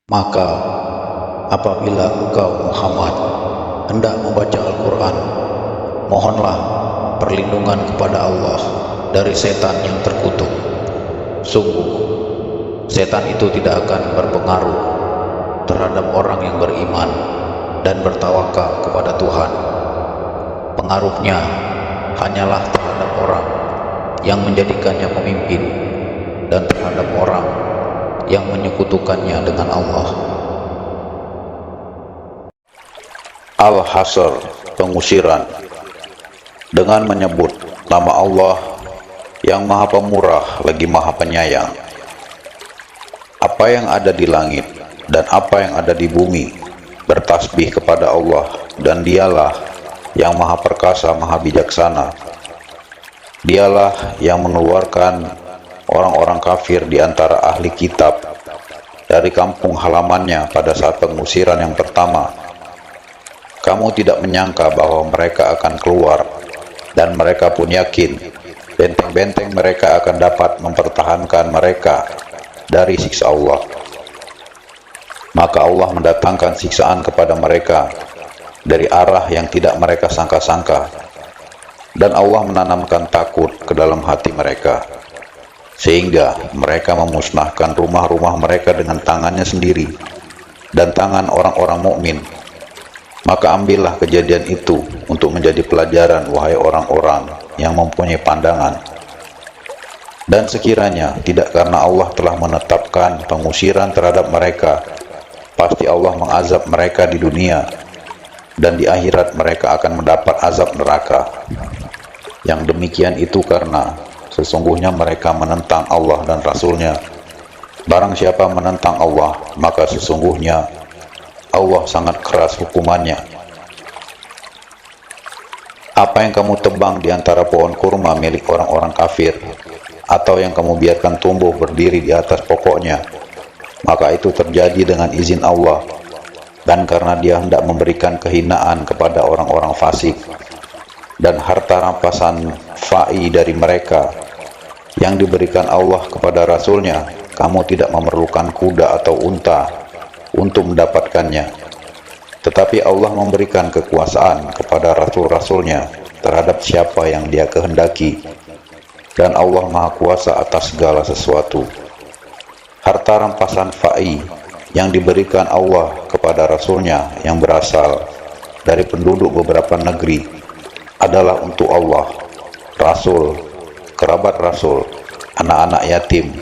Maka apabila engkau Muhammad hendak membaca Al-Quran, mohonlah perlindungan kepada Allah dari setan yang terkutuk. Sungguh, setan itu tidak akan berpengaruh terhadap orang yang beriman dan bertawakal kepada Tuhan. Pengaruhnya hanyalah terhadap orang yang menjadikannya pemimpin dan terhadap orang yang menyekutukannya dengan Allah. Al-Hasr, pengusiran, dengan menyebut nama Allah yang Maha Pemurah lagi Maha Penyayang. Apa yang ada di langit dan apa yang ada di bumi bertasbih kepada Allah, dan Dialah yang Maha Perkasa, Maha Bijaksana. Dialah yang mengeluarkan orang-orang kafir di antara ahli kitab dari kampung halamannya pada saat pengusiran yang pertama. Kamu tidak menyangka bahwa mereka akan keluar, dan mereka pun yakin benteng-benteng mereka akan dapat mempertahankan mereka dari siksa Allah. Maka Allah mendatangkan siksaan kepada mereka dari arah yang tidak mereka sangka-sangka, dan Allah menanamkan takut ke dalam hati mereka, sehingga mereka memusnahkan rumah-rumah mereka dengan tangannya sendiri dan tangan orang-orang mukmin. Maka ambillah kejadian itu untuk menjadi pelajaran, wahai orang-orang yang mempunyai pandangan. Dan sekiranya tidak karena Allah telah menetapkan pengusiran terhadap mereka, pasti Allah mengazab mereka di dunia, dan di akhirat mereka akan mendapat azab neraka. Yang demikian itu karena sesungguhnya mereka menentang Allah dan Rasul-Nya. Barang siapa menentang Allah, maka sesungguhnya Allah sangat keras hukumannya. Apa yang kamu tebang di antara pohon kurma milik orang-orang kafir, atau yang kamu biarkan tumbuh berdiri di atas pokoknya, maka itu terjadi dengan izin Allah, dan karena Dia hendak memberikan kehinaan kepada orang-orang fasik. Dan harta rampasan fa'i dari mereka yang diberikan Allah kepada Rasul-Nya, kamu tidak memerlukan kuda atau unta untuk mendapatkannya, tetapi Allah memberikan kekuasaan kepada Rasul-Rasulnya terhadap siapa yang Dia kehendaki, dan Allah Maha Kuasa atas segala sesuatu. Harta rampasan fa'i yang diberikan Allah kepada Rasul-Nya yang berasal dari penduduk beberapa negeri adalah untuk Allah, Rasul, kerabat Rasul, anak-anak yatim,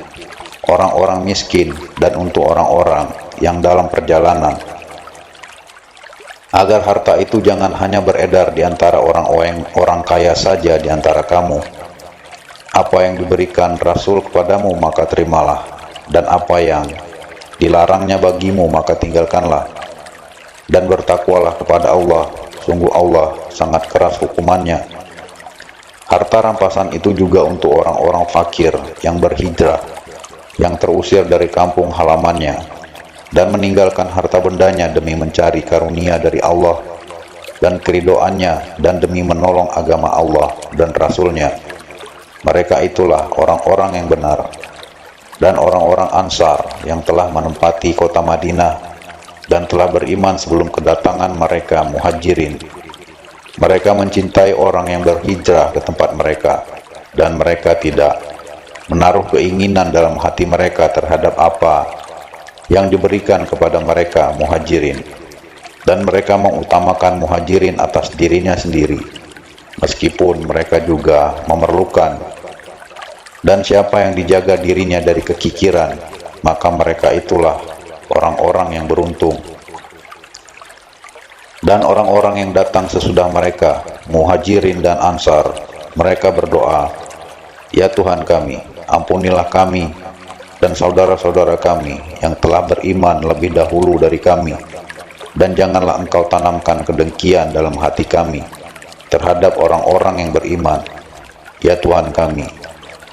orang-orang miskin, dan untuk orang-orang yang dalam perjalanan, agar harta itu jangan hanya beredar di antara orang kaya saja di antara kamu. Apa yang diberikan Rasul kepadamu maka terimalah, dan apa yang dilarangnya bagimu maka tinggalkanlah, dan bertakwalah kepada Allah, sungguh Allah sangat keras hukumannya. Harta rampasan itu juga untuk orang-orang fakir yang berhijrah, yang terusir dari kampung halamannya dan meninggalkan harta bendanya demi mencari karunia dari Allah dan keridoannya, dan demi menolong agama Allah dan Rasul-Nya. Mereka itulah orang-orang yang benar. Dan orang-orang Ansar yang telah menempati kota Madinah dan telah beriman sebelum kedatangan mereka Muhajirin. Mereka mencintai orang yang berhijrah ke tempat mereka, dan mereka tidak menaruh keinginan dalam hati mereka terhadap apa yang diberikan kepada mereka Muhajirin, dan mereka mengutamakan Muhajirin atas dirinya sendiri, meskipun mereka juga memerlukan. Dan siapa yang dijaga dirinya dari kekikiran, maka mereka itulah orang-orang yang beruntung. Dan orang-orang yang datang sesudah mereka, Muhajirin dan Ansar, mereka berdoa, "Ya Tuhan kami, ampunilah kami dan saudara-saudara kami yang telah beriman lebih dahulu dari kami, dan janganlah Engkau tanamkan kedengkian dalam hati kami terhadap orang-orang yang beriman. Ya Tuhan kami,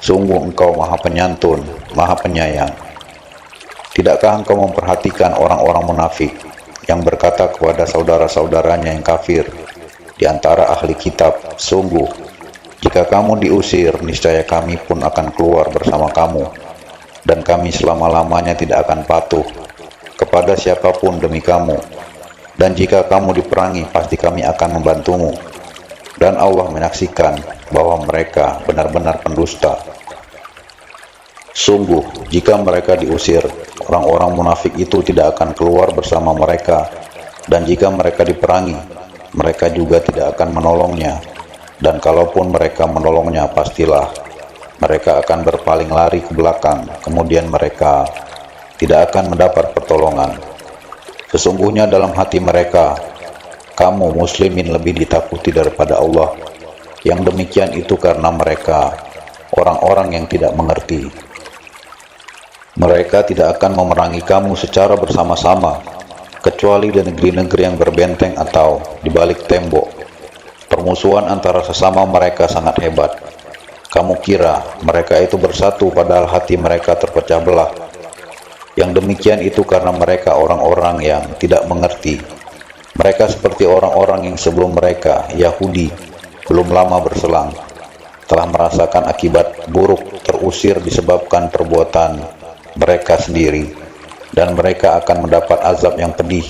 sungguh Engkau Maha Penyantun, Maha Penyayang. Tidakkah Engkau memperhatikan orang-orang munafik yang berkata kepada saudara-saudaranya yang kafir di antara ahli kitab, sungguh jika kamu diusir, niscaya kami pun akan keluar bersama kamu, dan kami selama-lamanya tidak akan patuh kepada siapapun demi kamu, dan jika kamu diperangi pasti kami akan membantumu, dan Allah menyaksikan bahwa mereka benar-benar pendusta. Sungguh, jika mereka diusir, orang-orang munafik itu tidak akan keluar bersama mereka, dan jika mereka diperangi, mereka juga tidak akan menolongnya, dan kalaupun mereka menolongnya, pastilah mereka akan berpaling lari ke belakang, kemudian mereka tidak akan mendapat pertolongan. Sesungguhnya dalam hati mereka, kamu muslimin lebih ditakuti daripada Allah. Yang demikian itu karena mereka orang-orang yang tidak mengerti. Mereka tidak akan memerangi kamu secara bersama-sama, kecuali di negeri-negeri yang berbenteng atau di balik tembok. Permusuhan antara sesama mereka sangat hebat. Kamu kira mereka itu bersatu padahal hati mereka terpecah belah. Yang demikian itu karena mereka orang-orang yang tidak mengerti. Mereka seperti orang-orang yang sebelum mereka, Yahudi, belum lama berselang, telah merasakan akibat buruk terusir disebabkan perbuatan mereka sendiri, dan mereka akan mendapat azab yang pedih.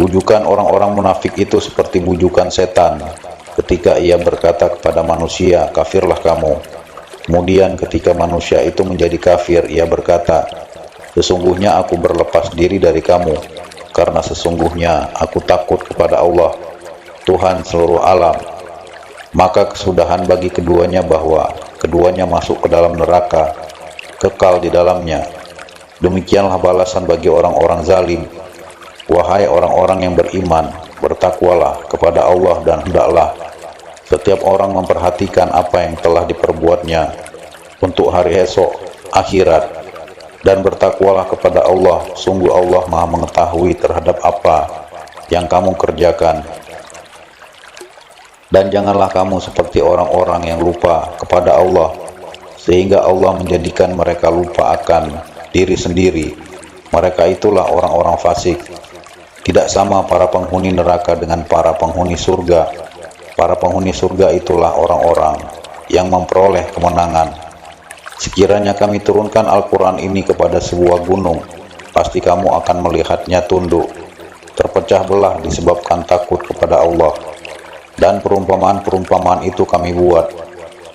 Bujukan orang-orang munafik itu seperti bujukan setan ketika ia berkata kepada manusia, kafirlah kamu. Kemudian ketika manusia itu menjadi kafir, ia berkata, sesungguhnya aku berlepas diri dari kamu, karena sesungguhnya aku takut kepada Allah, Tuhan seluruh alam. Maka kesudahan bagi keduanya bahwa keduanya masuk ke dalam neraka, kekal di dalamnya. Demikianlah balasan bagi orang-orang zalim. Wahai orang-orang yang beriman, bertakwalah kepada Allah dan hendaklah setiap orang memperhatikan apa yang telah diperbuatnya untuk hari esok, akhirat, dan bertakwalah kepada Allah. Sungguh Allah Maha mengetahui terhadap apa yang kamu kerjakan. Dan janganlah kamu seperti orang-orang yang lupa kepada Allah, sehingga Allah menjadikan mereka lupa akan diri sendiri. Mereka itulah orang-orang fasik. Tidak sama para penghuni neraka dengan para penghuni surga. Para penghuni surga itulah orang-orang yang memperoleh kemenangan. Sekiranya kami turunkan Al-Quran ini kepada sebuah gunung, pasti kamu akan melihatnya tunduk, terpecah belah disebabkan takut kepada Allah. Dan perumpamaan-perumpamaan itu kami buat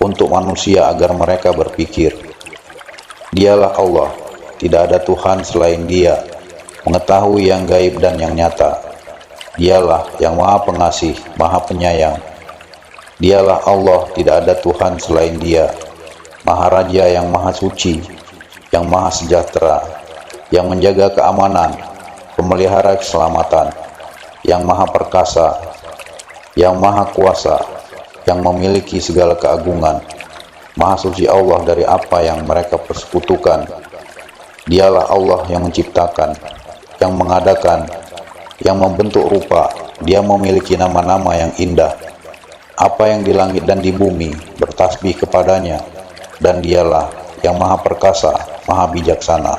untuk manusia agar mereka berpikir. Dialah Allah, tidak ada Tuhan selain Dia, mengetahui yang gaib dan yang nyata. Dialah yang Maha Pengasih, Maha Penyayang. Dialah Allah, tidak ada Tuhan selain Dia, Maharaja yang Maha Suci, yang Maha Sejahtera, yang menjaga keamanan, pemelihara keselamatan, yang Maha Perkasa, yang Maha Kuasa, yang memiliki segala keagungan. Maha Suci Allah dari apa yang mereka persekutukan. Dialah Allah yang menciptakan, yang mengadakan, yang membentuk rupa. Dia memiliki nama-nama yang indah. Apa yang di langit dan di bumi bertasbih kepadanya, dan dialah yang Maha Perkasa, Maha Bijaksana.